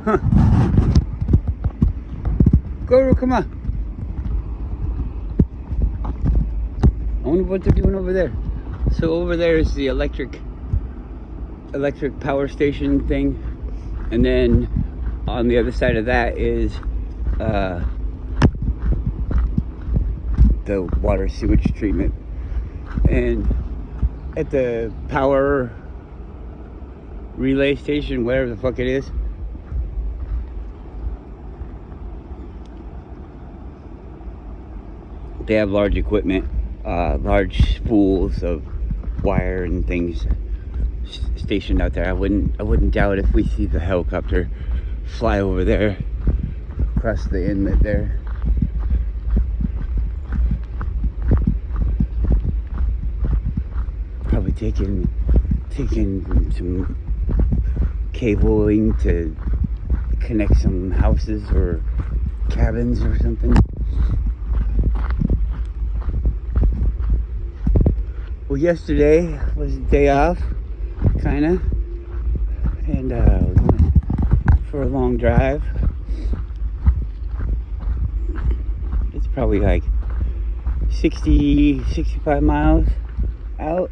Huh. Guru, come on. I wonder what they're doing over there. So over there is the electric power station thing, and then on the other side of that is the water sewage treatment. And at the power relay station, whatever the fuck it is, they have large equipment, large spools of wire and things stationed out there. I wouldn't doubt if we see the helicopter fly over there across the inlet there. Probably taking some cabling to connect some houses or cabins or something. Well, yesterday was a day off, kinda, and we went for a long drive. It's probably like 65 miles out.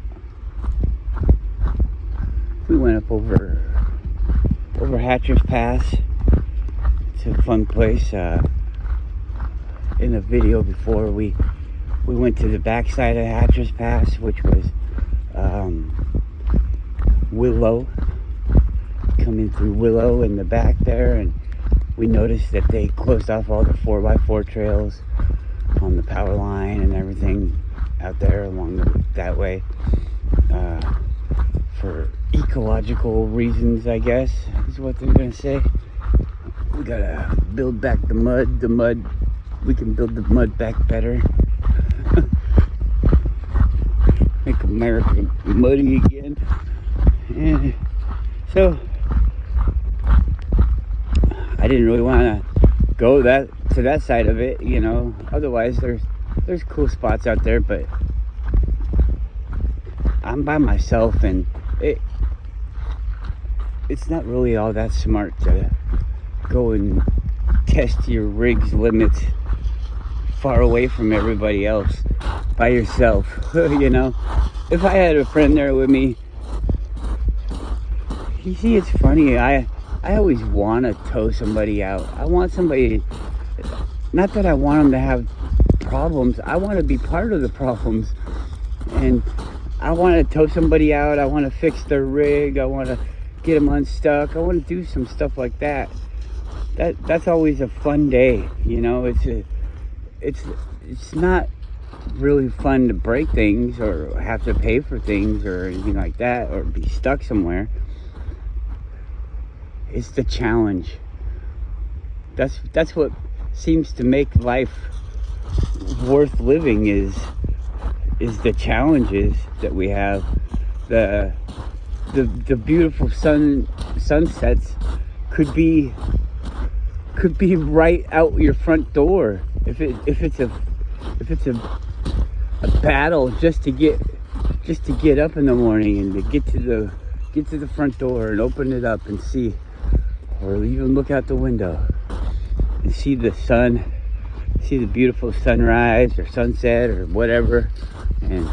We went up over Hatcher's Pass. It's a fun place. In the video before, we went to the backside of Hatcher's Pass, which was Willow, coming through Willow in the back there, and we noticed that they closed off all the 4x4 trails on the power line and everything out there along that way, for ecological reasons, I guess, is what they're gonna say. We gotta build back the mud. We can build the mud back better. Make America muddy again. And so I didn't really want to go to that side of it, you know. Otherwise, there's cool spots out there, but I'm by myself, and it's not really all that smart to go and test your rig's limits far away from everybody else by yourself. You know, if I had a friend there with me, you see, it's funny, I always want to tow somebody out. I want somebody, not that I want them to have problems, I want to be part of the problems, and I want to tow somebody out. I want to fix their rig. I want to get them unstuck. I want to do some stuff like that. That's always a fun day, you know. It's not really fun to break things or have to pay for things or anything like that, or be stuck somewhere. It's the challenge. That's what seems to make life worth living, is the challenges that we have. The beautiful sunsets could be right out your front door. If it's a battle just to get up in the morning and to get to the front door and open it up and see, or even look out the window and see the sun, see the beautiful sunrise or sunset or whatever. And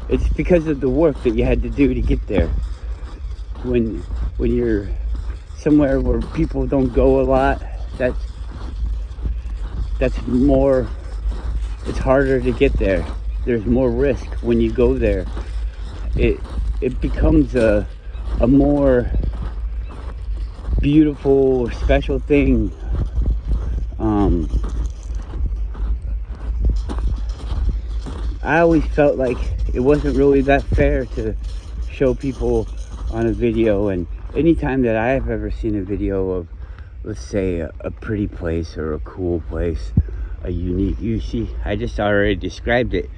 it's because of the work that you had to do to get there. When you're somewhere where people don't go a lot, that's more, it's harder to get there. There's more risk when you go there. It becomes a more beautiful, special thing. I always felt like it wasn't really that fair to show people on a video, and anytime that I've ever seen a video of, let's say, a pretty place or a cool place, a unique, you see, I just already described it.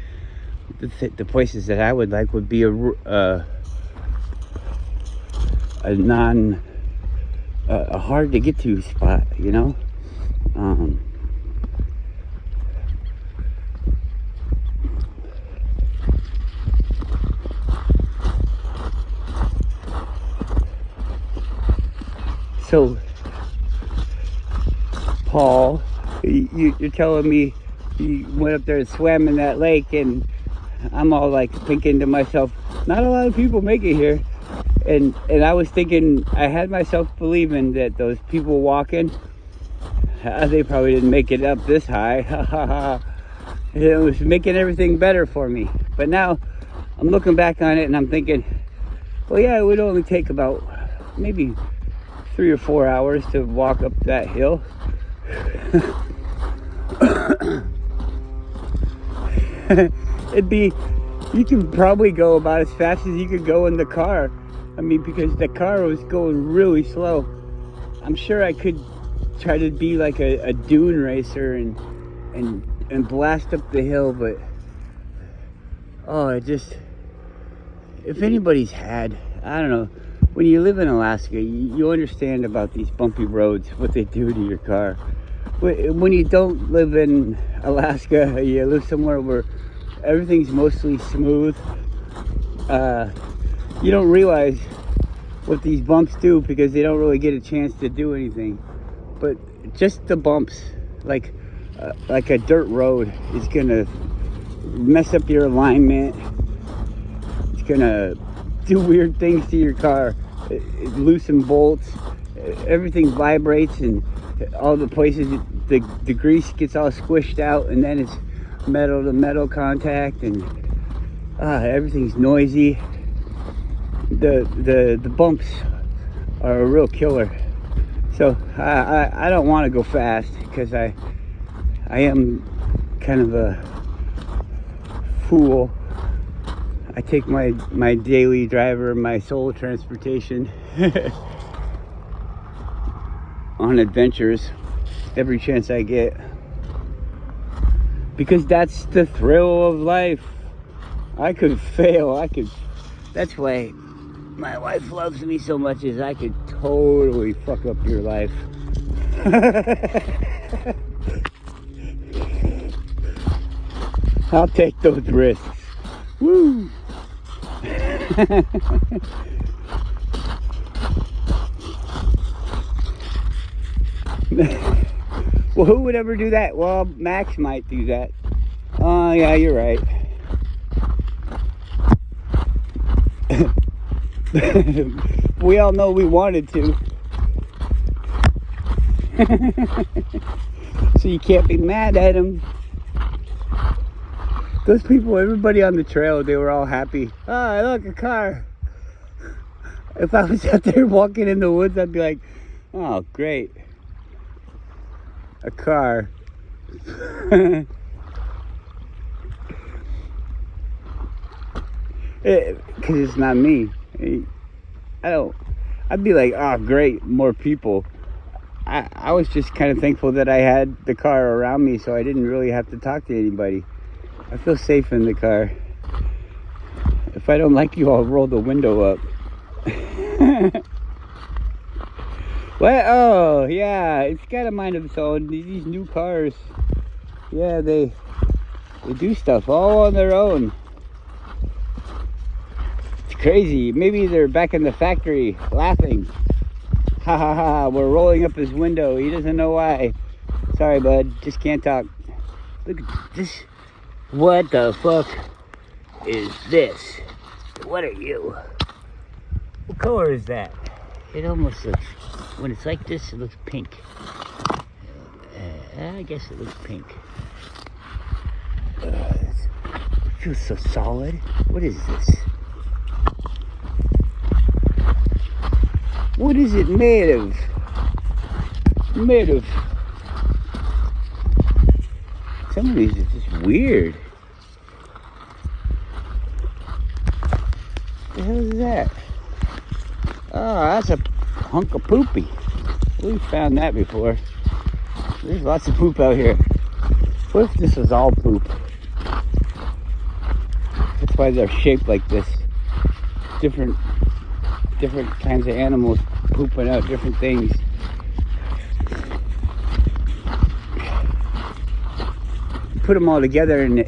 The places that I would like would be a hard to get to spot, you know. So, Paul, you're telling me you went up there and swam in that lake, and I'm all like thinking to myself, not a lot of people make it here. And I was thinking, I had myself believing that those people walking, they probably didn't make it up this high. It was making everything better for me. But now I'm looking back on it and I'm thinking, well, yeah, it would only take about maybe 3 or 4 hours to walk up that hill. You can probably go about as fast as you could go in the car. I mean, because the car was going really slow. I'm sure I could try to be like a dune racer and blast up the hill, but if anybody's had, I don't know, when you live in Alaska, you understand about these bumpy roads, what they do to your car. When you don't live in Alaska, you live somewhere where everything's mostly smooth, you don't realize what these bumps do because they don't really get a chance to do anything. But just the bumps, like a dirt road, is gonna mess up your alignment. It's gonna do weird things to your car. It loosen bolts. Everything vibrates, and all the places the grease gets all squished out, and then it's metal to metal contact, and everything's noisy. The bumps are a real killer. So I don't want to go fast because I am kind of a fool. I take my daily driver, my sole transportation on adventures every chance I get, because that's the thrill of life. I could fail. That's why my wife loves me so much, is I could totally fuck up your life. I'll take those risks. Woo! Well, who would ever do that? Well, Max might do that. Oh, yeah, you're right. We all know we wanted to. So you can't be mad at him. Those people, everybody on the trail, they were all happy. Oh, look, a car. If I was out there walking in the woods, I'd be like, oh, great. A car. Because it's not me. I'd be like, oh, great, more people. I was just kind of thankful that I had the car around me, so I didn't really have to talk to anybody. I feel safe in the car. If I don't like you, I'll roll the window up. What? Oh, yeah, it's got a mind of its own. These new cars, yeah, they do stuff all on their own. It's crazy. Maybe they're back in the factory laughing. Ha ha ha, we're rolling up his window. He doesn't know why. Sorry, bud, just can't talk. Look at this. What the fuck is this? What are you? What color is that? It almost looks, when it's like this, it looks pink. I guess it looks pink. It feels so solid. What is this? What is it made of? Made of. Some of these are just weird. What the hell is that? Oh, that's a hunk of poopy. We've found that before. There's lots of poop out here. What if this was all poop? That's why they're shaped like this. Different kinds of animals pooping out different things. Put them all together and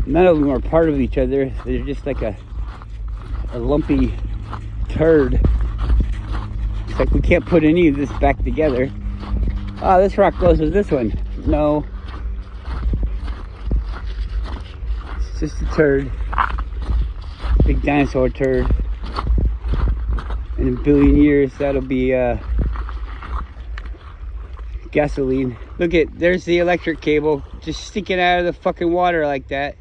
none of them are part of each other. They're just like a lumpy turd. Looks like we can't put any of this back together. Oh, this rock goes with this one. No. It's just a turd. Big dinosaur turd. In a billion years, that'll be gasoline. Look there's the electric cable just sticking out of the fucking water like that.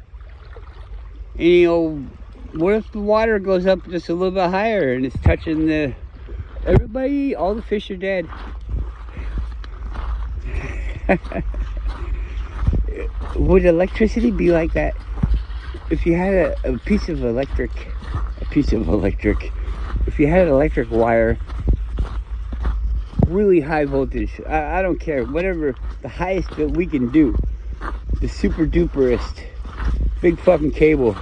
And you know, what if the water goes up just a little bit higher and it's touching the... Everybody, all the fish are dead. Would electricity be like that? If you had a piece of electric, if you had an electric wire, really high voltage, I don't care, whatever, the highest that we can do, the super duperest, big fucking cable,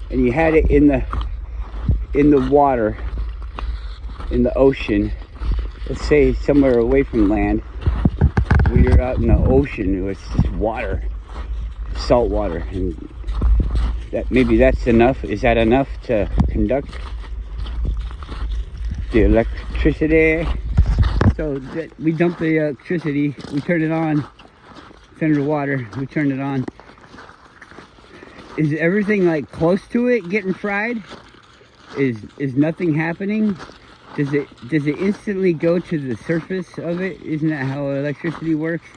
and you had it in the water, in the ocean, let's say somewhere away from land, where you're out in the ocean, it's just water, salt water, and maybe that's enough. Is that enough to conduct the electricity? So we dump the electricity, we turn it on, it's under water, we turn it on. Is everything like close to it getting fried? Is nothing happening? Does it instantly go to the surface of it? Isn't that how electricity works?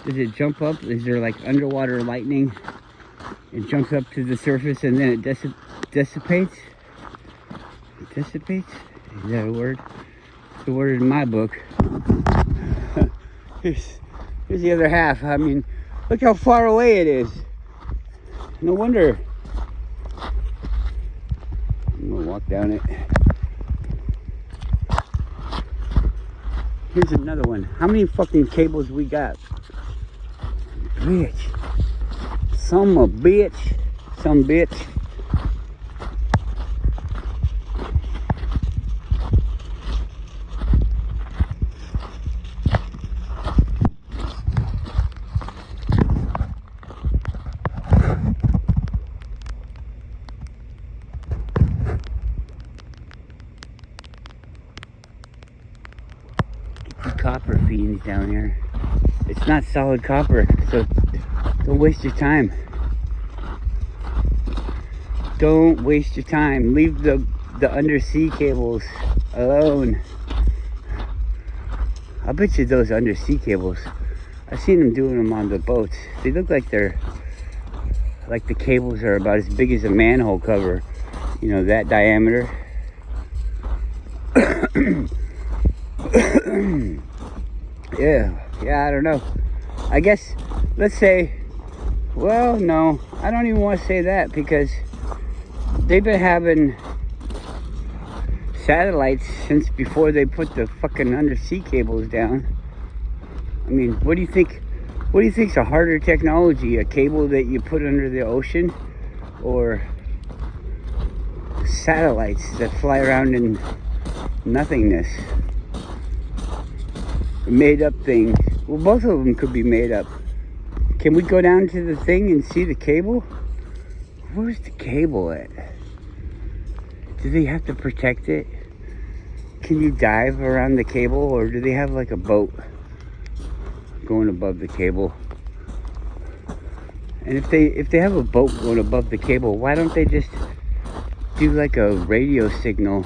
Does it jump up? Is there like underwater lightning? It jumps up to the surface and then it dissipates? It dissipates? Is that a word? It's a word in my book. Here's the other half. I mean, look how far away it is. No wonder. I'm gonna walk down it. Here's another one. How many fucking cables we got? Bitch. Some bitch. Copper fiends down here. It's not solid copper, so don't waste your time. Don't waste your time. Leave the undersea cables alone. I bet you those undersea cables, I've seen them doing them on the boats. They look like they're like the cables are about as big as a manhole cover. You know, that diameter. Yeah, I don't know. I guess, let's say, well, no, I don't even want to say that because they've been having satellites since before they put the fucking undersea cables down. I mean, what do you think? What do you think's a harder technology? A cable that you put under the ocean, or satellites that fly around in nothingness? Made up thing. Well, both of them could be made up. Can we go down to the thing and see the cable? Where's the cable at? Do they have to protect it? Can you dive around the cable, or do they have like a boat going above the cable? And if they have a boat going above the cable, why don't they just do like a radio signal,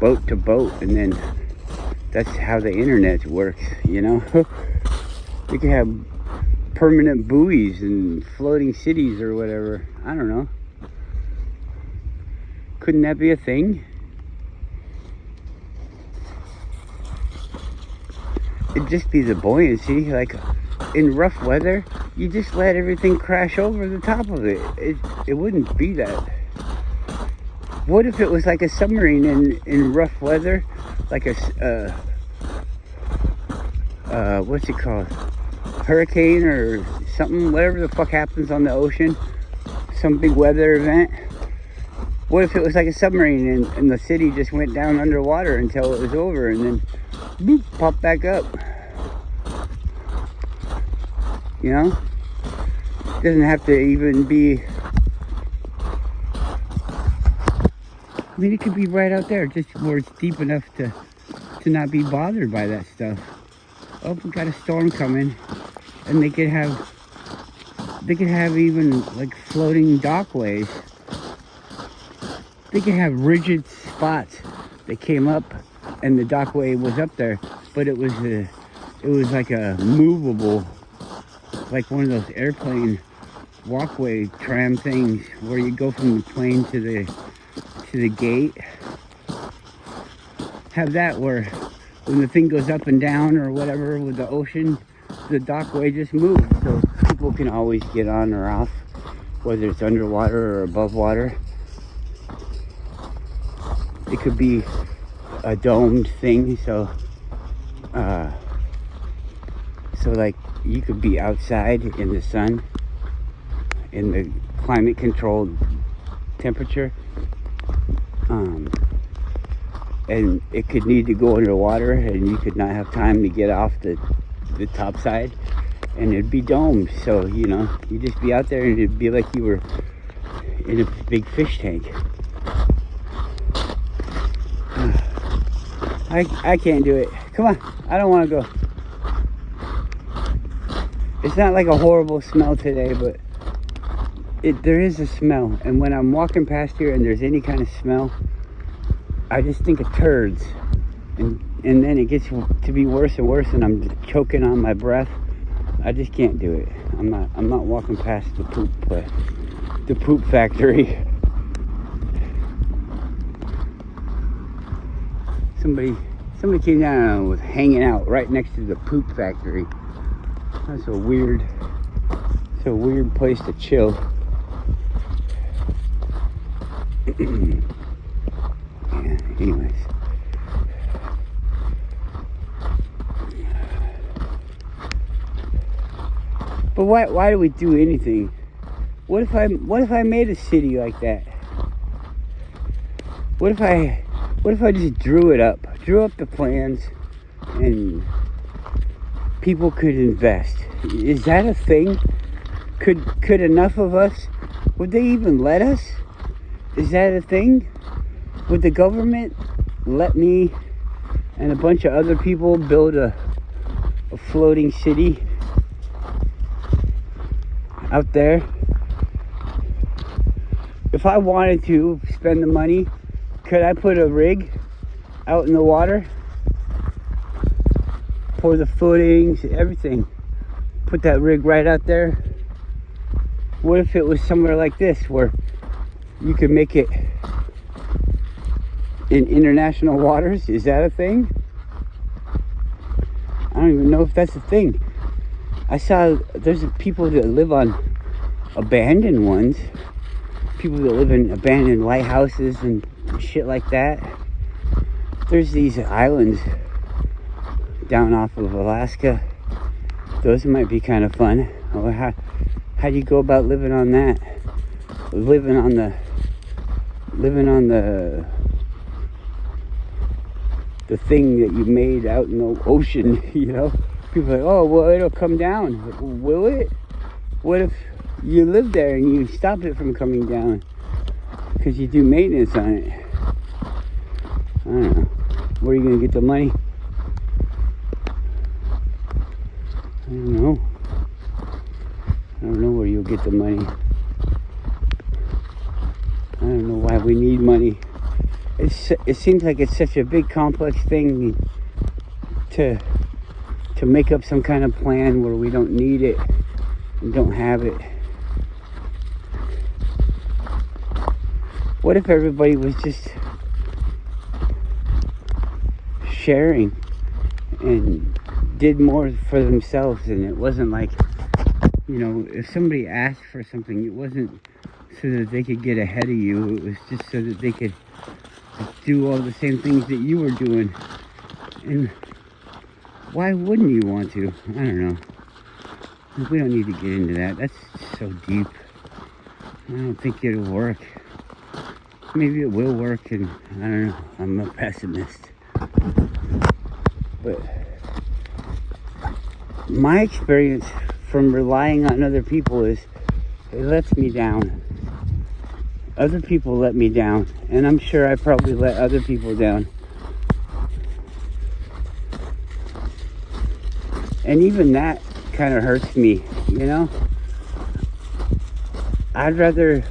boat to boat, and then that's how the internet works, you know? We can have permanent buoys and floating cities or whatever. I don't know. Couldn't that be a thing? It'd just be the buoyancy. Like in rough weather, you just let everything crash over the top of it. It wouldn't be that. What if it was like a submarine in rough weather? Like a, what's it called? Hurricane or something, whatever the fuck happens on the ocean. Some big weather event. What if it was like a submarine and the city just went down underwater until it was over and then boop, popped back up? You know? It doesn't have to even be I mean, it could be right out there, just where it's deep enough to not be bothered by that stuff. Oh, we got a storm coming, and they could have even like floating dockways. They could have rigid spots that came up, and the dockway was up there, but it was like a movable, like one of those airplane walkway tram things where you go from the plane to the gate. Have that where when the thing goes up and down or whatever with the ocean, the dockway just moves, so people can always get on or off, whether it's underwater or above water. It could be a domed thing, so like you could be outside in the sun in the climate controlled temperature, and it could need to go underwater, and you could not have time to get off the top side, and it'd be domed, so you'd just be out there and it'd be like you were in a big fish tank. I can't do it. Come on, I don't want to go. It's not like a horrible smell today, but there is a smell, and when I'm walking past here and there's any kind of smell, I just think of turds, and then it gets to be worse and worse, and I'm choking on my breath. I just can't do it. I'm not walking past the poop factory. Somebody came down and was hanging out right next to the poop factory. That's a weird place to chill. Yeah, anyways. But why do we do anything? What if I made a city like that? What if I just drew up the plans, and people could invest? Is that a thing? Could enough of us, would they even let us? Is that a thing? Would the government let me and a bunch of other people build a floating city out there? If I wanted to spend the money, could I put a rig out in the water? Pour the footings, everything. Put that rig right out there. What if it was somewhere like this where you could make it in international waters? Is that a thing? I don't even know if that's a thing. I saw there's people that live on abandoned ones. People that live in abandoned lighthouses and shit like that. There's these islands down off of Alaska. Those might be kind of fun. How do you go about living on that? Living on the thing that you made out in the ocean, People are like, oh, well, it'll come down. Will it? What if you live there and you stop it from coming down because you do maintenance on it? I don't know. Where are you going to get the money? I don't know. I don't know where you'll get the money. I don't know why we need money. It seems like it's such a big complex thing to make up some kind of plan where we don't need it and don't have it. What if everybody was just sharing and did more for themselves, and it wasn't like, if somebody asked for something, it wasn't so that they could get ahead of you, it was just so that they could do all the same things that you were doing. And why wouldn't you want to? I don't know. We don't need to get into that. That's so deep. I don't think it'll work. Maybe it will work, and I don't know. I'm a pessimist. But my experience from relying on other people is it lets me down. other people let me down, and I'm sure I probably let other people down. And even that kind of hurts me, you know? I'd rather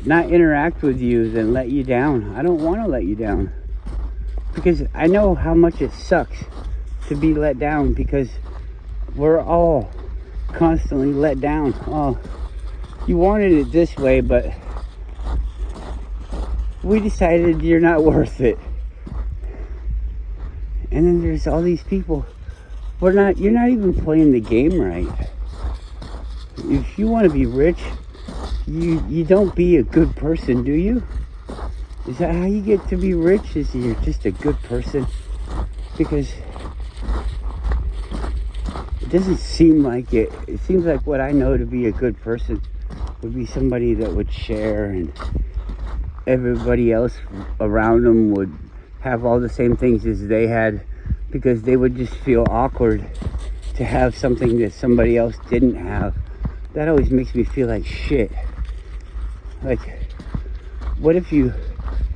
not interact with you than let you down. I don't want to let you down. Because I know how much it sucks to be let down, because we're all constantly let down. Oh, you wanted it this way, but we decided you're not worth it. And then there's all these people. You're not even playing the game right. If you want to be rich, you don't be a good person, do you? Is that how you get to be rich? Is you're just a good person? Because it doesn't seem like it. It seems like what I know to be a good person would be somebody that would share, and everybody else around them would have all the same things as they had, because they would just feel awkward to have something that somebody else didn't have. That always makes me feel like shit. Like, what if you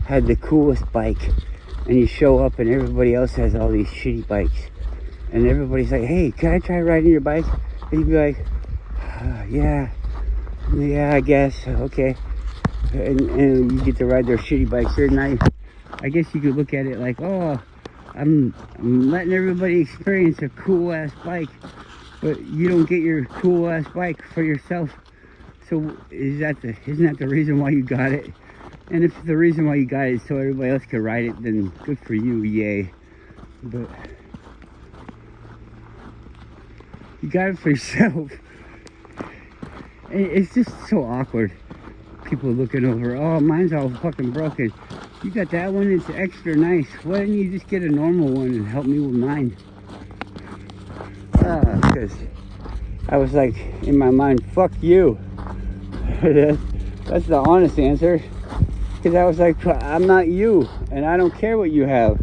had the coolest bike and you show up and everybody else has all these shitty bikes, and everybody's like, hey, can I try riding your bike? And you'd be like, yeah, I guess, okay. And you get to ride their shitty bikes. And I guess you could look at it like, oh, I'm letting everybody experience a cool ass bike, but you don't get your cool ass bike for yourself. So isn't that the reason why you got it? And if the reason why you got it is so everybody else can ride it, then good for you, yay. But you got it for yourself. And it's just so awkward. People looking over, oh, mine's all fucking broken. You got that one, it's extra nice. Why didn't you just get a normal one and help me with mine? Because I was like, in my mind, fuck you. That's the honest answer. Because I was like, I'm not you, and I don't care what you have.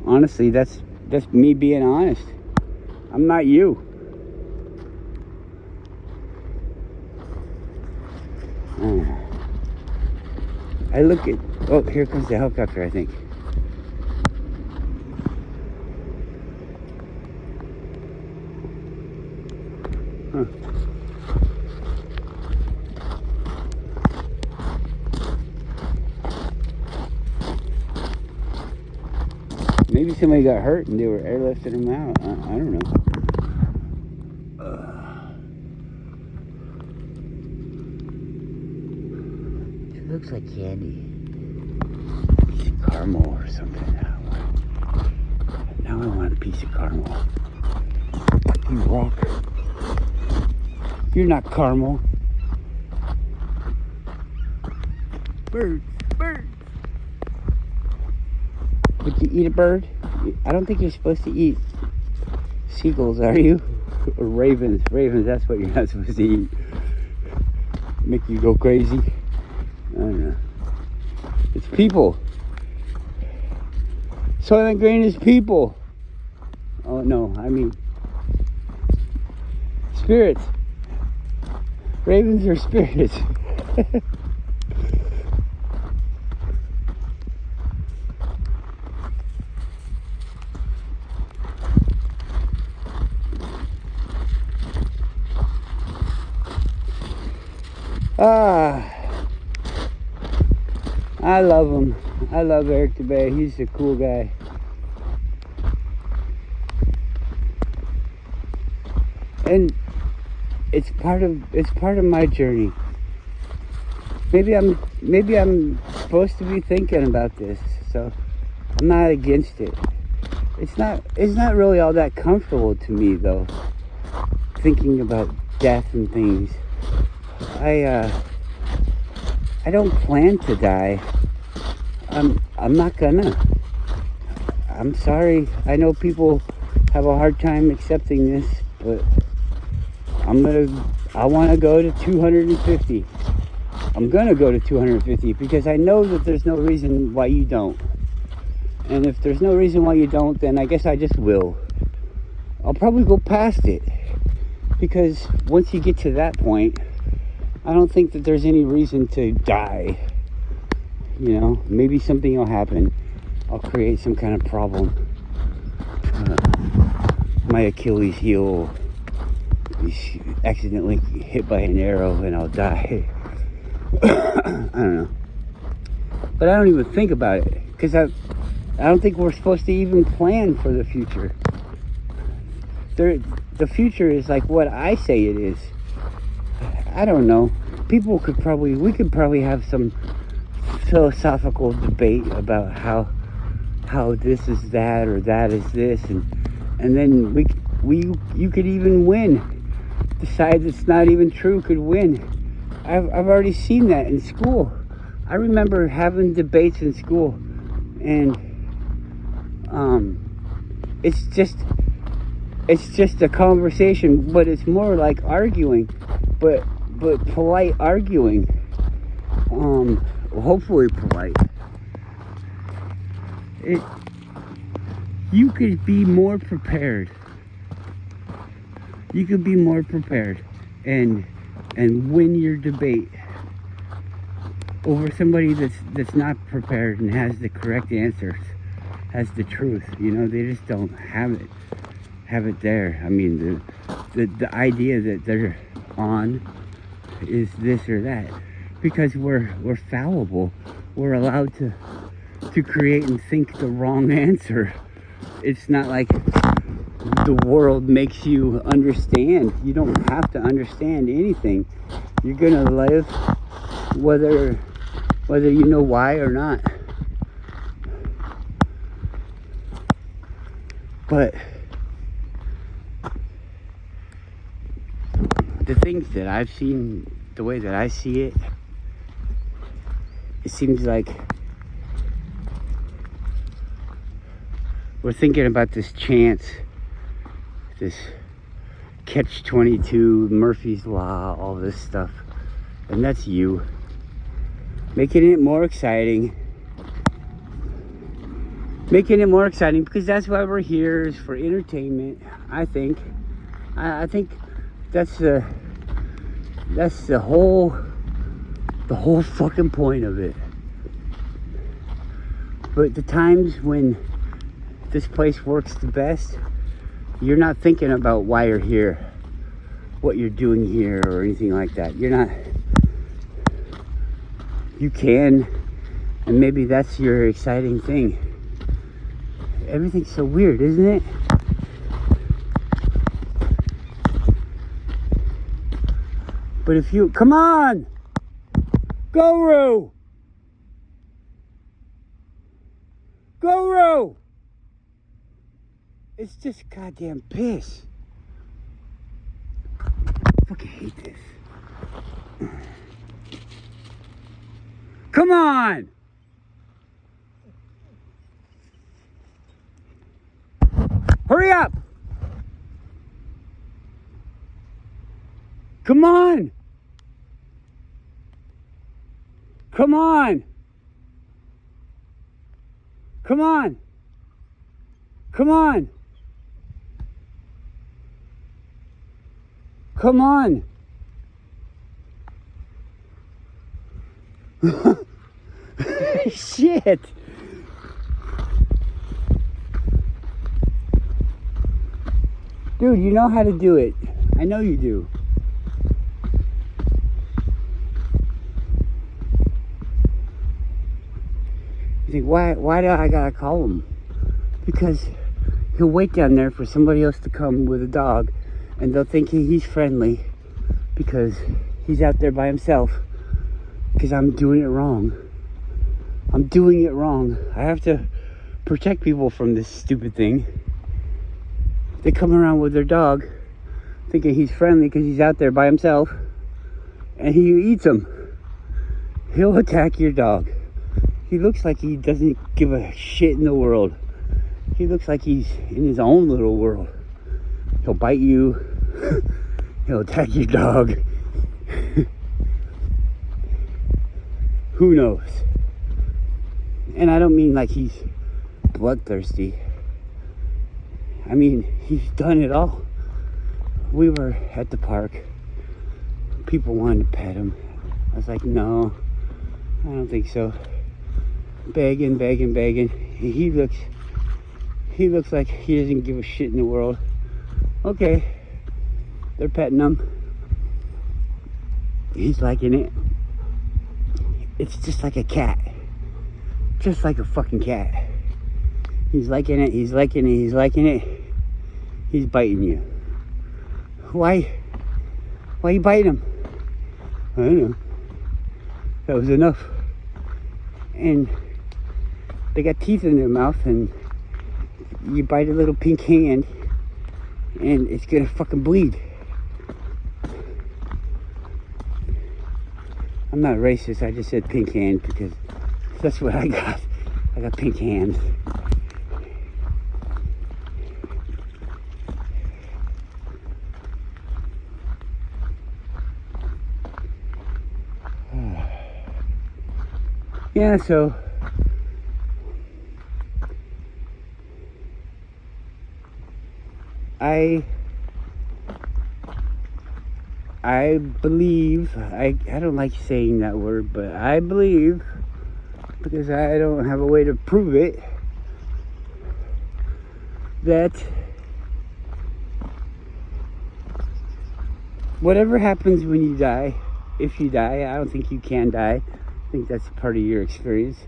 Honestly, that's me being honest. I'm not you. I look at, oh, here comes the helicopter, I think. Huh. Maybe somebody got hurt and they were airlifting them out. I don't know. It looks like candy. Piece of caramel or something. Now I want a piece of caramel. You rock. You're not caramel. Birds. Would you eat a bird? I don't think you're supposed to eat seagulls, are you? Or ravens. Ravens, that's what you're not supposed to eat. Make you go crazy. I don't know. It's people. Soylent Green is people. Oh no, I mean spirits. Ravens are spirits. I love him. I love Eric DeBay. He's a cool guy. And it's part of my journey. Maybe I'm supposed to be thinking about this, so I'm not against it. It's not really all that comfortable to me though, thinking about death and things. I don't plan to die. I'm not gonna. I'm sorry. I know people have a hard time accepting this, but I want to go to 250. I'm gonna go to 250 because I know that there's no reason why you don't. And if there's no reason why you don't, then I guess I just will. I'll probably go past it. Because once you get to that point, I don't think that there's any reason to die. You know, maybe something will happen. I'll create some kind of problem. My Achilles heel is accidentally hit by an arrow and I'll die. I don't know. But I don't even think about it. Because I don't think we're supposed to even plan for the future. The future is like what I say it is. I don't know. We could probably have some philosophical debate about how this is that or that is this, and then you could even win. The side that's not even true could win. I've already seen that in school. I remember having debates in school, and it's just a conversation, but it's more like arguing, but polite arguing. Hopefully polite. You could be more prepared. You could be more prepared and win your debate over somebody that's not prepared and has the correct answers, has the truth. You know, they just don't have it there. I mean, the idea that they're on is this or that, because we're fallible. We're allowed to create and think the wrong answer. It's not like the world makes you understand. You don't have to understand anything. You're gonna live whether you know why or not. But the things that I've seen, the way that I see it, it seems like we're thinking about this chance, this catch-22, Murphy's Law, all this stuff. And that's you. Making it more exciting. Making it more exciting because that's why we're here, is for entertainment, I think. I think that's the whole fucking point of it. But the times when this place works the best, you're not thinking about why you're here, what you're doing here, or anything like that. You're not. You can, and maybe that's your exciting thing. Everything's so weird, isn't it? But if you, come on, Guru, it's just goddamn piss. I fucking hate this. Come on! Hurry up! Come on! Come on! Come on! Come on! Come on! Shit! Dude, you know how to do it. I know you do. You think, why do I gotta call him? Because he'll wait down there for somebody else to come with a dog, and they'll think he's friendly because he's out there by himself. Because I'm doing it wrong. I'm doing it wrong. I have to protect people from this stupid thing. They come around with their dog thinking he's friendly because he's out there by himself, and he eats them. He'll attack your dog. He looks like he doesn't give a shit in the world. He looks like he's in his own little world. He'll bite you. He'll attack your dog. Who knows? And I don't mean like he's bloodthirsty. I mean, he's done it all. we were at the park. People wanted to pet him. I was like, no, I don't think so. Begging. He looks like he doesn't give a shit in the world. Okay, they're petting him. He's liking it. It's just like a cat. Just like a fucking cat. He's liking it. He's biting you. Why you biting him? I don't know. That was enough. And they got teeth in their mouth, and you bite a little pink hand, and it's gonna fucking bleed. I'm not racist, I just said pink hand because that's what I got. I got pink hands. Yeah, so I believe, I don't like saying that word, but I believe, because I don't have a way to prove it, that whatever happens when you die, if you die, I don't think you can die. I think that's part of your experience.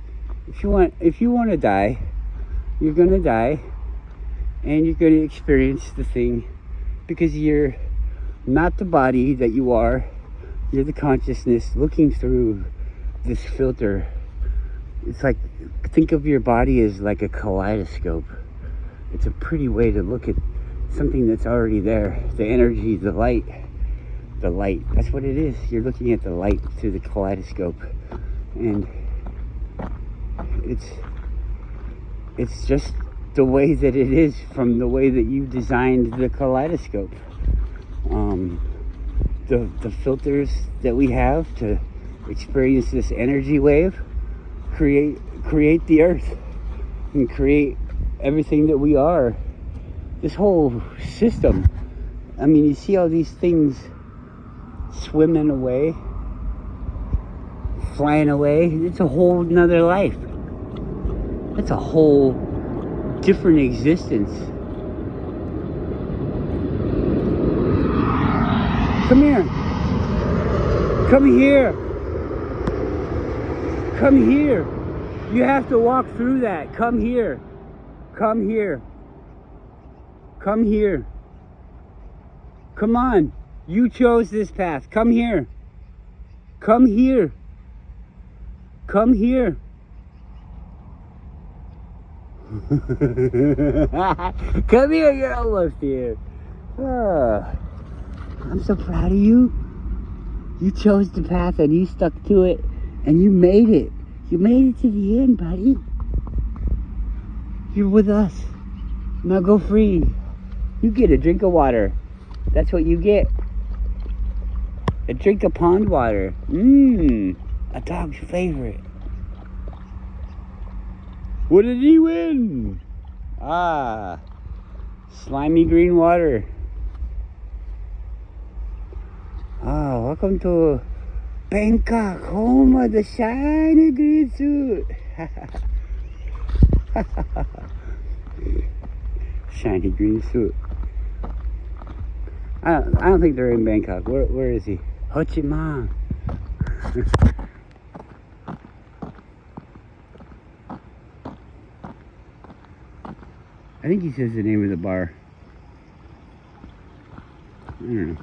If you want to die, you're gonna die, and you're gonna experience the thing, because you're not the body that you are. You're the consciousness looking through this filter. It's like, think of your body as like a kaleidoscope. It's a pretty way to look at something that's already there. The energy, the light. That's what it is. You're looking at the light through the kaleidoscope. And it's just the way that it is from the way that you designed the kaleidoscope. The filters that we have to experience this energy wave create the earth and create everything that we are. This whole system. I mean, you see all these things swimming away, flying away. It's a whole nother life. It's a whole different existence. Come here. Come here. Come here. You have to walk through that. Come here. Come here. Come here. Come on. You chose this path. Come here. Come here. Come here. Come here, you're almost here. I'm so proud of you. You chose the path and you stuck to it and you made it. You made it to the end, buddy. You're with us. Now go free. You get a drink of water. That's what you get. A drink of pond water. A dog's favorite. What did he win? Slimy green water. Welcome to Bangkok, home of the shiny green suit. Shiny green suit. I don't think they're in Bangkok. Where is he? Ho Chi Minh. I think he says the name of the bar. I don't know.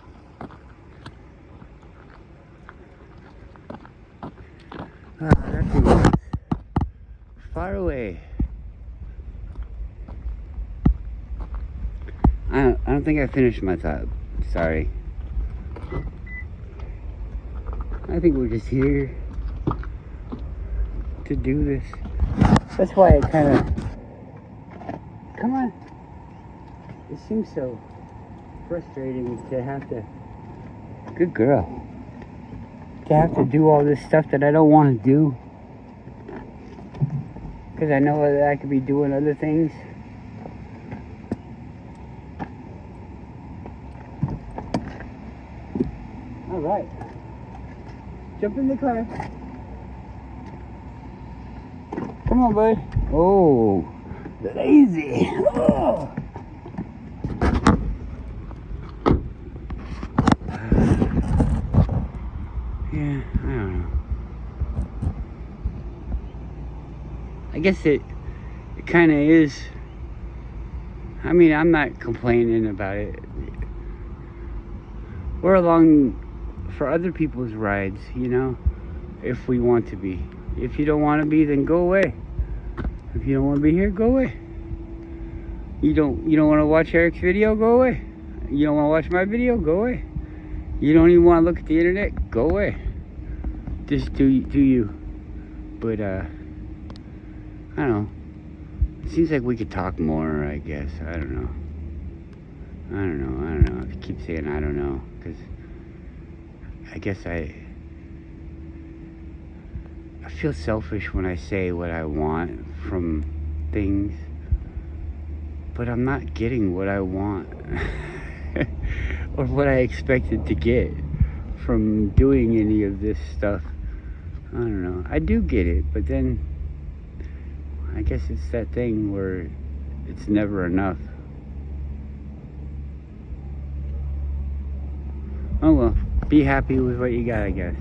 That's who it was. Far away. I don't think I finished my thought. Sorry. I think we're just here to do this. That's why I kind of... Come on. It seems so frustrating to have to... Good girl. To have to do all this stuff that I don't want to do. Because I know that I could be doing other things. Alright. Jump in the car. Come on, buddy. Oh, lazy. Oh. Yeah, I don't know. I guess it kind of is. I mean, I'm not complaining about it. We're along for other people's rides, you know, if we want to be. If you don't want to be, then go away. If you don't want to be here, go away. You don't want to watch Eric's video, go away. You don't want to watch my video, go away. You don't even want to look at the internet, go away. Just do you. But I don't know. It seems like we could talk more, I guess. I don't know. I keep saying I don't know, because I guess I feel selfish when I say what I want from things, but I'm not getting what I want or what I expected to get from doing any of this stuff. I don't know. I do get it, but then I guess it's that thing where it's never enough. Oh well, be happy with what you got, I guess.